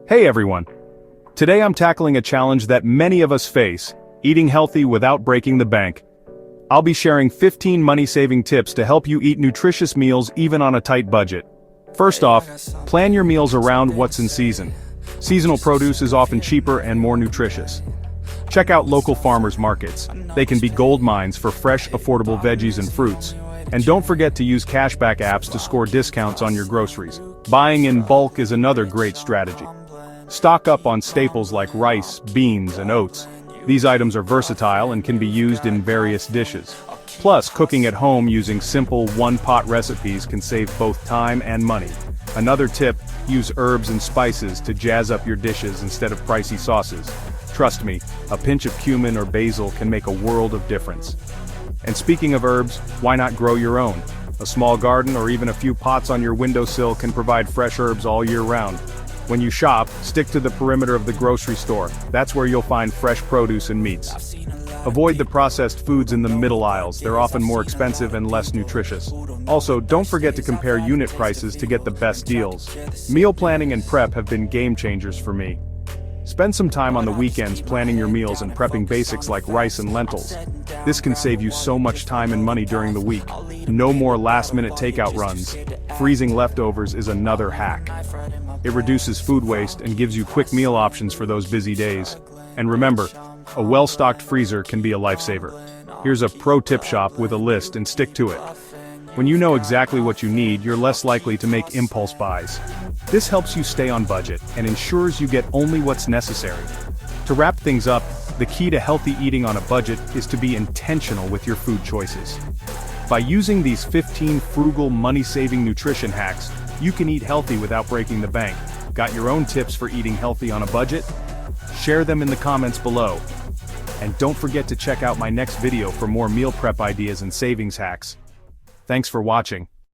Hey everyone! Today I'm tackling a challenge that many of us face, eating healthy without breaking the bank. I'll be sharing 15 money-saving tips to help you eat nutritious meals even on a tight budget. First off, plan your meals around what's in season. Seasonal produce is often cheaper and more nutritious. Check out local farmers markets. They can be gold mines for fresh, affordable veggies and fruits. And don't forget to use cashback apps to score discounts on your groceries. Buying in bulk is another great strategy. Stock up on staples like rice, beans, and oats. These items are versatile and can be used in various dishes. Plus, cooking at home using simple one-pot recipes can save both time and money. Another tip, use herbs and spices to jazz up your dishes instead of pricey sauces. Trust me, a pinch of cumin or basil can make a world of difference. And speaking of herbs, why not grow your own? A small garden or even a few pots on your windowsill can provide fresh herbs all year round. When you shop, stick to the perimeter of the grocery store. That's where you'll find fresh produce and meats. Avoid the processed foods in the middle aisles. They're often more expensive and less nutritious. Also, don't forget to compare unit prices to get the best deals. Meal planning and prep have been game changers for me. Spend some time on the weekends planning your meals and prepping basics like rice and lentils. This can save you so much time and money during the week. No more last-minute takeout runs. Freezing leftovers is another hack. It reduces food waste and gives you quick meal options for those busy days. And remember, a well-stocked freezer can be a lifesaver. Here's a pro tip shop with a list and stick to it. When you know exactly what you need, you're less likely to make impulse buys. This helps you stay on budget and ensures you get only what's necessary. To wrap things up, the key to healthy eating on a budget is to be intentional with your food choices. By using these 15 frugal money-saving nutrition hacks, you can eat healthy without breaking the bank. Got your own tips for eating healthy on a budget? Share them in the comments below. And don't forget to check out my next video for more meal prep ideas and savings hacks. Thanks for watching.